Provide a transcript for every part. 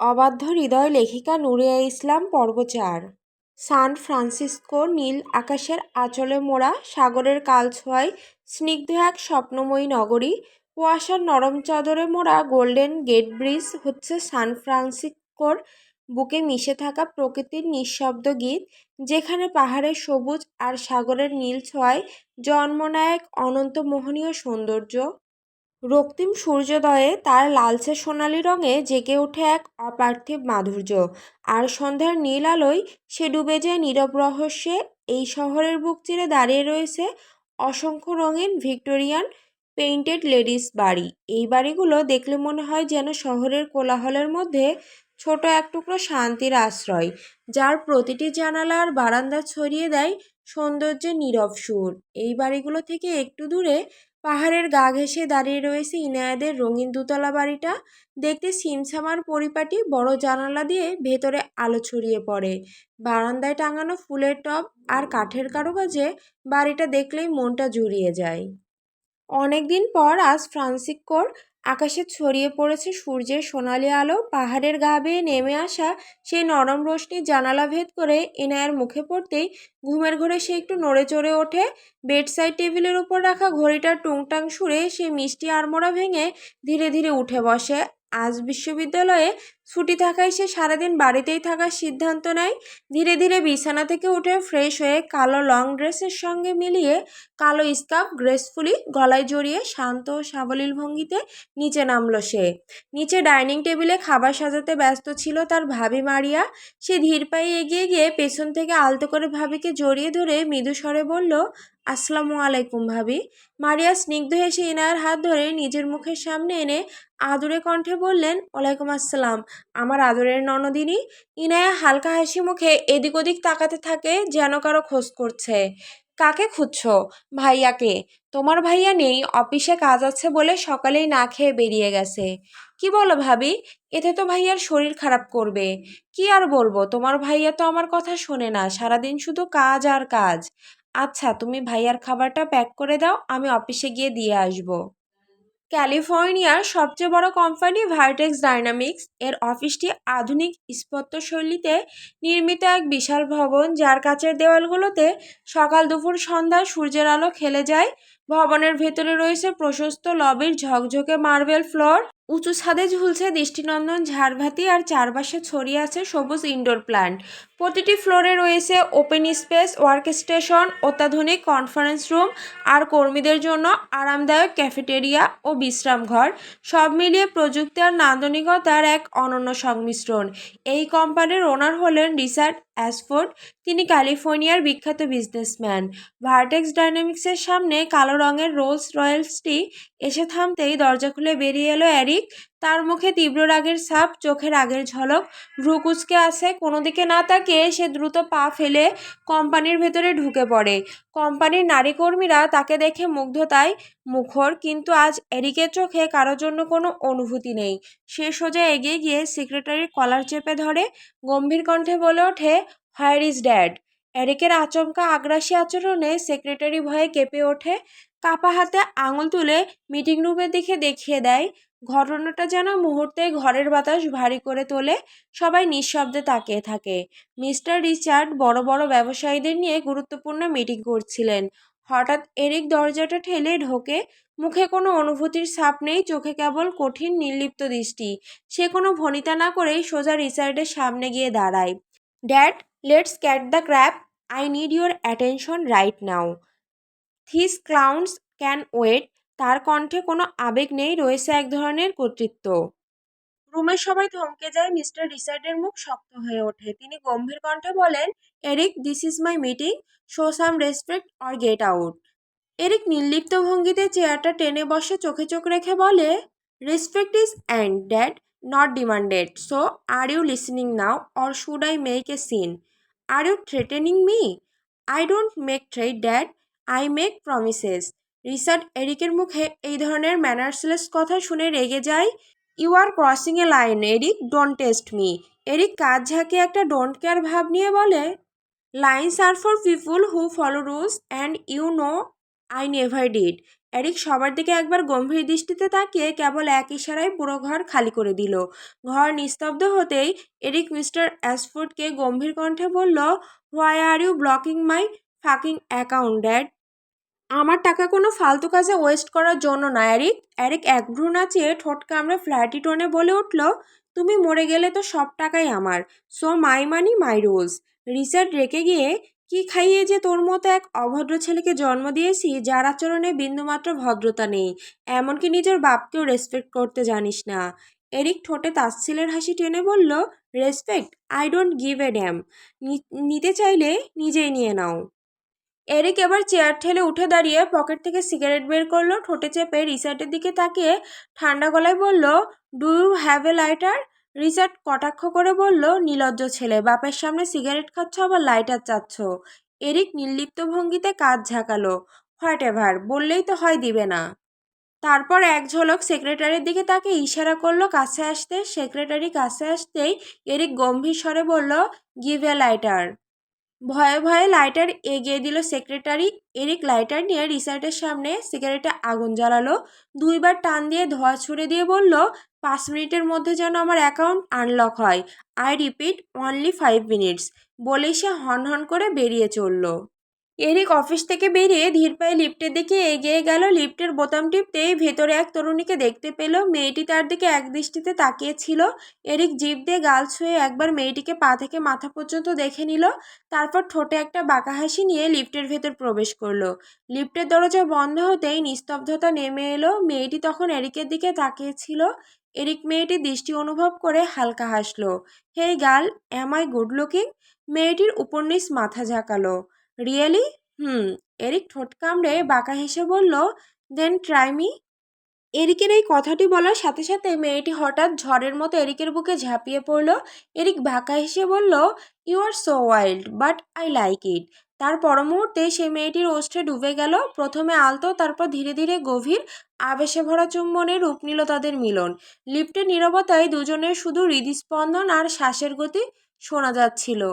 অবাধ্য হৃদয় লেখিকা নুরিয়া ইসলাম পর্ব ৪। সান ফ্রান্সিসকো নীল আকাশের আঁচলে মোড়া সাগরের কালছোঁয়ায় স্নিগ্ধ এক স্বপ্নময়ী নগরী। কুয়াশার নরম চাদরে মোড়া গোল্ডেন গেট ব্রিজ হচ্ছে সান ফ্রান্সিসকোর বুকে মিশে থাকা প্রকৃতির নিঃশব্দ গীত, যেখানে পাহাড়ের সবুজ আর সাগরের নীল ছোঁয়ায় জন্ম নেয় এক অনন্ত মোহনীয় সৌন্দর্য। রক্তিম সূর্যোদয়ে তার লালচে সোনালি রঙে জেগে ওঠে এক অপার্থিব মাধুর্য, আর সন্ধ্যার নীল আলোয় সে ডুবে যায় নীরব রহস্যে। এই শহরের বুক চিরে দাঁড়িয়ে রয়েছে অসংখ্য রঙিন ভিক্টোরিয়ান পেইন্টেড লেডিস বাড়ি। এই বাড়িগুলো দেখলে মনে হয় যেন শহরের কোলাহলের মধ্যে ছোট এক টুকরো শান্তির আশ্রয়, যার প্রতিটি জানালা আর বারান্দা ছড়িয়ে দেয় সৌন্দর্যের নীরব সুর। এই বাড়িগুলো থেকে একটু দূরে পাহাড়ের গা ঘেঁষে দাঁড়িয়ে রয়েছে ইনায়াদের রঙিন দুতলা বাড়িটা। দেখতে ছিমছামার পরিপাটি, বড় জানালা দিয়ে ভেতরে আলো ছড়িয়ে পড়ে। বারান্দায় টাঙানো ফুলের টব আর কাঠের কারুকাজে বাড়িটা দেখলেই মনটা জুড়িয়ে যায়। অনেকদিন পর আজ ফ্রান্সিসকোর আকাশে ছড়িয়ে পড়েছে সূর্যের সোনালি আলো। পাহাড়ের গা বেয়ে নেমে আসা সেই নরম রোশনি জানালা ভেদ করে এনায়ের মুখে পড়তেই ঘুমের ঘোরে সে একটু নড়ে চড়ে ওঠে। বেডসাইড টেবিলের উপর রাখা ঘড়িটার টুংটাং সুরে সে মিষ্টি আড়মোড়া ভেঙে ধীরে ধীরে উঠে বসে। আজ বিশ্ববিদ্যালয়ে ছুটি থাকায় সে সারাদিন বাড়িতেই থাকার সিদ্ধান্ত নেয়। ধীরে ধীরে বিছানা থেকে উঠে ফ্রেশ হয়ে কালো লং ড্রেসের সঙ্গে মিলিয়ে কালো স্কার্ফ গ্রেসফুলি গলায় জড়িয়ে শান্ত ও সাবলীল ভঙ্গিতে নিচে নামলো সে। নিচে ডাইনিং টেবিলে খাবার সাজাতে ব্যস্ত ছিল তার ভাবি মারিয়া। সে ধীর পায়ে এগিয়ে গিয়ে পেছন থেকে আলতো করে ভাবিকে জড়িয়ে ধরে মৃদু স্বরে বলল, আসসালামু আলাইকুম ভাবি। মারিয়া স্নিগ্ধ হেসে ইনায়ার হাত ধরে নিজের মুখের সামনে এনে আদুরে কণ্ঠে বললেন, ওয়ালাইকুম আসসালাম আমার আদরের ননদিনী। ইনায়া হালকা হাসি মুখে এদিক ওদিক তাকাতে থাকে, যেন কারো খোঁজ করছে। কাকে খুঁজছো? ভাইয়াকে। তোমার ভাইয়া নেই, অফিসে কাজ আছে বলে সকালেই না খেয়ে বেরিয়ে গেছে। কি বলো ভাবি? এতে তো ভাইয়ার শরীর খারাপ করবে। কি আর বলবো, তোমার ভাইয়া তো আমার কথা শোনে না, সারাদিন শুধু কাজ আর কাজ। আচ্ছা, তুমি ভাইয়ার খাবারটা প্যাক করে দাও, আমি অফিসে গিয়ে দিয়ে আসবো। ক্যালিফোর্নিয়ার সবচেয়ে বড় কোম্পানি ভার্টেক্স ডাইনামিক্স এর অফিসটি আধুনিক স্থাপত্যশৈলীতে নির্মিত এক বিশাল ভবন, যার কাচের দেওয়ালগুলোতে সকাল দুপুর সন্ধ্যা সূর্যের আলো খেলে যায়। ভবনের ভেতরে রয়েছে প্রশস্ত লবির ঝকঝকে মার্বেল ফ্লোর, উঁচু ছাদে ঝুলছে দৃষ্টিনন্দন ঝাড়বাতি, আর চারপাশে ছড়িয়ে আছে সবুজ ইনডোর প্ল্যান্ট। প্রতিটি ফ্লোরে রয়েছে ওপেন স্পেস ওয়ার্কস্টেশন, অত্যাধুনিক কনফারেন্স রুম আর কর্মীদের জন্য আরামদায়ক ক্যাফেটেরিয়া ও বিশ্রামঘর। সব মিলিয়ে প্রযুক্তি আর নান্দনিকতার এক অনন্য সংমিশ্রণ। এই কোম্পানির ওনার হলেন রিচার্ড অ্যাশফোর্ড। তিনি ক্যালিফোর্নিয়ার বিখ্যাত বিজনেসম্যান। ভার্টেক্স ডাইনামিক্সের সামনে কালো রঙের রোলস রয়েলসটি এসে থামতেই দরজা খুলে বেরিয়ে এলো এরিক। তার মুখে তীব্র রাগের ছাপ, চোখে রাগের ঝলক, ভ্রু কুঁচকে আছে। কোনো দিকে না তাকিয়ে সে দ্রুত পা ফেলে কোম্পানির ভেতরে ঢুকে পড়ে। কোম্পানির নারী কর্মীরা তাকে দেখে মুগ্ধতায় মুখর, কিন্তু আজ এরিকের চোখে কারোর জন্য কোনো অনুভূতি নেই। সে সোজা এগিয়ে গিয়ে সেক্রেটারির কলার চেপে ধরে গম্ভীর কণ্ঠে বলে ওঠে, হোয়ার ইজ ড্যাড? এরিকের আচমকা আগ্রাসী আচরণে সেক্রেটারি ভয়ে কেঁপে ওঠে। কাপা হাতে আঙুল তুলে মিটিং রুমের দিকে দেখিয়ে দেয়। ঘটনাটা যেন মুহূর্তে ঘরের বাতাস ভারী করে তোলে। সবাই নিঃশব্দে তাকিয়ে থাকে। মিস্টার রিচার্ড বড় বড় ব্যবসায়ীদের নিয়ে গুরুত্বপূর্ণ মিটিং করছিলেন। হঠাৎ এরিক দরজাটা ঠেলে ঢোকে। মুখে কোনো অনুভূতির ছাপ নেই, চোখে কেবল কঠিন নির্লিপ্ত দৃষ্টি। সে কোনো ভনিতা না করেই সোজা রিচার্ডের সামনে গিয়ে দাঁড়ায়। Dad, let's cut the crap. I need your attention right now. This clowns can wait. তার কণ্ঠে কোনো আবেগ নেই, রয়েছে এক ধরনের কর্তৃত্ব। রুমের সবাই থমকে যায়। মিস্টার রিচার্ডের মুখ শক্ত হয়ে ওঠে। তিনি গম্ভীর কণ্ঠে বলেন, Eric, this is my meeting, show some respect or get out. Eric নির্লিপ্ত ভঙ্গিতে চেয়ারটা টেনে বসে, চোখে চোখ রেখে বলে, respect is earned dad, not demanded. So are you listening now or should I make a scene? Are you threatening me? I don't make threat dad, I make promises. Richard এরিকের মুখে এই ধরনের ম্যানার্সলেস কথা শুনে রেগে যায়। You are crossing a line Eric, don't test me. Eric কাজ ঝাঁকিয়ে একটা ডোন্ট কেয়ার ভাব নিয়ে বলে, lines are for people who follow rules and you know I never did. Eric সবার দিকে একবার গম্ভীর দৃষ্টিতে তাকিয়ে কেবল এক ইশারায় পুরো ঘর খালি করে দিল। ঘর নিস্তব্ধ হতেই এরিক মিস্টার অ্যাশফোর্ডকে গম্ভীর কণ্ঠে বলল, why are you blocking my fucking account dad? আমার টাকা কোনো ফালতু কাজে ওয়েস্ট করার জন্য না এরিক। এরিক এক ভ্রু নাচিয়ে ঠোঁট কামড়ে ফ্ল্যাটি টোনে বলে উঠল, তুমি মরে গেলে তো সব টাকাই আমার, so my money my rules. Richard রেখে গিয়ে, কি খাইয়ে যে তোর মতো এক অভদ্র ছেলেকে জন্ম দিয়েছি যার আচরণে বিন্দুমাত্র ভদ্রতা নেই, এমনকি নিজের বাপকেও রেসপেক্ট করতে জানিস না। এরিক ঠোঁটে তাচ্ছিলের হাসি টেনে বলল, respect? I don't give a damn. নিতে চাইলে নিজেই নিয়ে নাও। এরিক এবার চেয়ার ঠেলে উঠে দাঁড়িয়ে পকেট থেকে সিগারেট বের করলো, ঠোঁটে চেপে রিচার্ডের দিকে তাকিয়ে ঠান্ডা গলায় বলল, do you have a lighter? Richard কটাক্ষ করে বলল, নির্লজ্জ ছেলে, বাপের সামনে সিগারেট খাচ্ছ আবার লাইটার চাচ্ছ। এরিক নির্লিপ্ত ভঙ্গিতে কাঁধ ঝাঁকালো, হোয়াট এভার, বললেই তো হয় দিবে না। তারপর এক ঝলক সেক্রেটারির দিকে তাকে ইশারা করলো কাছে আসতে। সেক্রেটারি কাছে আসতেই এরিক গম্ভীর স্বরে বলল, গিভ এ লাইটার। ভয়ে ভয়ে লাইটার এগিয়ে দিল সেক্রেটারি। এরিক লাইটার নিয়ে রিচার্ডের সামনে সিগারেটে আগুন জ্বালালো, দুইবার টান দিয়ে ধোঁয়া ছুড়ে দিয়ে বলল, 5 মিনিটের মধ্যে যেন আমার অ্যাকাউন্ট আনলক হয়। I repeat, only 5 minutes. বলেই সে হন করে বেরিয়ে চলল। এরিক অফিস থেকে বেরিয়ে ধীর পায়ে লিফটের দিকে এগিয়ে গেল। লিফটের বোতাম টিপতেই ভেতরে এক তরুণীকে দেখতে পেল। মেয়েটি তার দিকে একদৃষ্টিতে তাকিয়েছিল। এরিক জিভ দিয়ে গাল ছুঁয়ে একবার মেয়েটিকে পা থেকে মাথা পর্যন্ত দেখে নিল, তারপর ঠোঁটে একটা বাঁকা হাসি নিয়ে লিফটের ভেতর প্রবেশ করলো। লিফটের দরজা বন্ধ হতেই নিস্তব্ধতা নেমে এলো। মেয়েটি তখন এরিকের দিকে তাকিয়েছিল। এরিক মেয়েটির দৃষ্টি অনুভব করে হালকা হাসলো। Hey girl, am I good looking? মেয়েটির উপর নিচ মাথা ঝাঁকালো। রিয়েলি? হুম। এরিক ঠোঁট কামড়ে বাঁকা হেসে বলল, দেন ট্রাই মি। এরিকের এই কথাটি বলার সাথে সাথে মেয়েটি হঠাৎ ঝড়ের মতো এরিকের বুকে ঝাঁপিয়ে পড়ল। এরিক বাঁকা হেসে বলল, you are so wild, but I like it. তার পর মুহূর্তে সে মেয়েটির ওষ্ঠে ডুবে গেল। প্রথমে আলতো, তারপর ধীরে ধীরে গভীর আবেশে ভরা চুম্বনে রূপ নিল তাদের মিলন। লিফটের নীরবতায় দুজনের শুধু হৃদস্পন্দন আর শ্বাসের গতি শোনা যাচ্ছিল।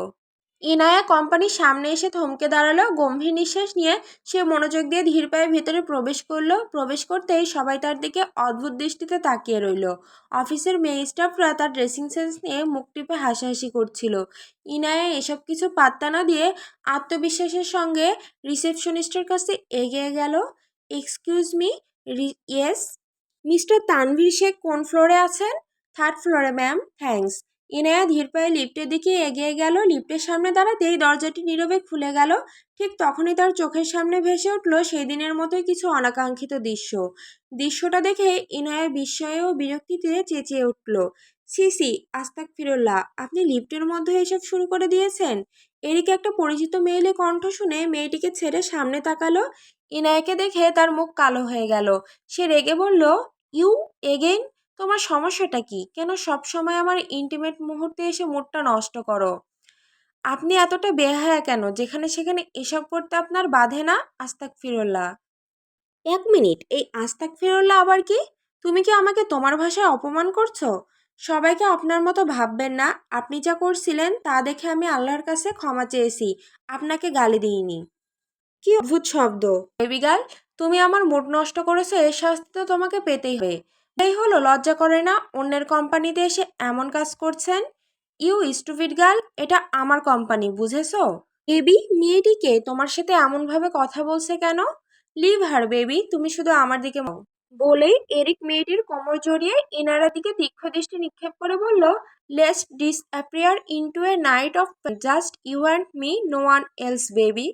ইনায়া কোম্পানির সামনে এসে থমকে দাঁড়ালো। গম্ভীর নিঃশ্বাস নিয়ে সে মনোযোগ দিয়ে ধীর পায়ে ভেতরে প্রবেশ করলো। প্রবেশ করতেই সবাই তার দিকে অদ্ভুত দৃষ্টিতে তাকিয়ে রইল। অফিসের মেয়ে স্টাফরা তার ড্রেসিং সেন্স নিয়ে মুখ টিপে হাসাহাসি করছিল। ইনায়া এসব কিছু পাত্তা না দিয়ে আত্মবিশ্বাসের সঙ্গে রিসেপশনিস্টের কাছে এগিয়ে গেল। Excuse me, yes. Mister Tanvir Sheikh কোন ফ্লোরে আছেন? 3rd ফ্লোরে ম্যাম, থ্যাঙ্কস। ইনায়া ধীর পায়ে লিফটের দিকে এগিয়ে গেল। লিফটের সামনে দাঁড়াতেই দরজাটি নীরবে খুলে গেল। ঠিক তখনই তার চোখের সামনে ভেসে উঠল সেই দিনের মতোই কিছু অনাকাঙ্ক্ষিত দৃশ্য। দৃশ্যটা দেখে ইনায়া বিস্ময়ে ও বিরক্তিতে চেঁচিয়ে উঠল, সি সি, আস্তাগফিরুল্লাহ, আপনি লিফটের মধ্যে এসব শুরু করে দিয়েছেন? এরিকে একটা পরিচিত মেয়েলে কণ্ঠ শুনে মেয়েটিকে ছেড়ে সামনে তাকালো। ইনায়াকে দেখে তার মুখ কালো হয়ে গেল। সে রেগে বলল, ইউ এগেইন? তোমার সমস্যাটা কি? কেন সব সময় আমার ইন্টিমেট মুহূর্তে এসে মুডটা নষ্ট করো? আপনি এতটা বেহায়া কেন? যেখানে সেখানে এসব করতে আপনার বাধে না? আস্তাগফিরুল্লাহ। 1 মিনিট, এই আস্তাগফিরুল্লাহ আবার কি? তুমি কি আমাকে তোমার ভাষায় অপমান করছো? সবাইকে আপনার মতো ভাববেন না। আপনি যা করছিলেন তা দেখে আমি আল্লাহর কাছে ক্ষমা চেয়েছি, আপনাকে গালি দিইনি। কি অদ্ভুত শব্দ! বেবি গার্ল, তুমি আমার মুড নষ্ট করেছো, এর শাস্তি তো তোমাকে পেতেই হবে। এই হলো, লজ্জা করে না অন্যের কোম্পানিতে এসে এমন কাজ করছেন? ইউ স্টুপিড গার্ল, এটা আমার কোম্পানি, বুঝেছো? বেবি, মেয়েটিকে তোমার সাথে এমনভাবে কথা বলছে কেন? লিভ হার বেবি, তুমি শুধু আমার দিকে বলেই এরিক মেয়েটির কোমর জড়িয়ে ইনারার দিকে তীক্ষ্ণ দৃষ্টি নিক্ষেপ করে বলল, let's disappear into a night of just you and me, no one else baby.